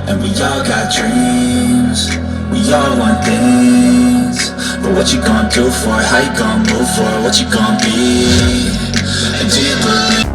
And we all got dreams, we all want things. But what you gon' do for it? How you gon' move for it? What you gon' be? And do you believe?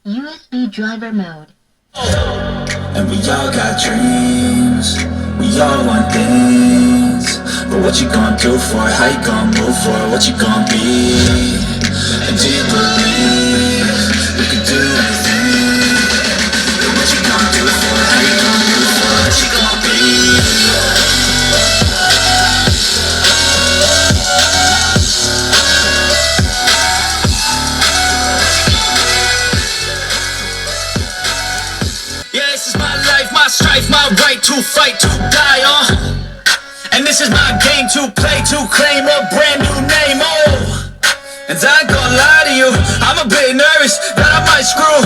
USB driver mode. And we all got dreams, we all want things. But what you gonna do for it? How you gonna move for it? What you gonna be? And do you believe you can do anything? But what you gonna do for it? How you gonna move for it? What you gonna be? Yeah, this is my life. I strive my right to fight, to die on. And this is my game to play, to claim a brand new name, oh. And I ain't gonna lie to you, I'm a bit nervous that I might screw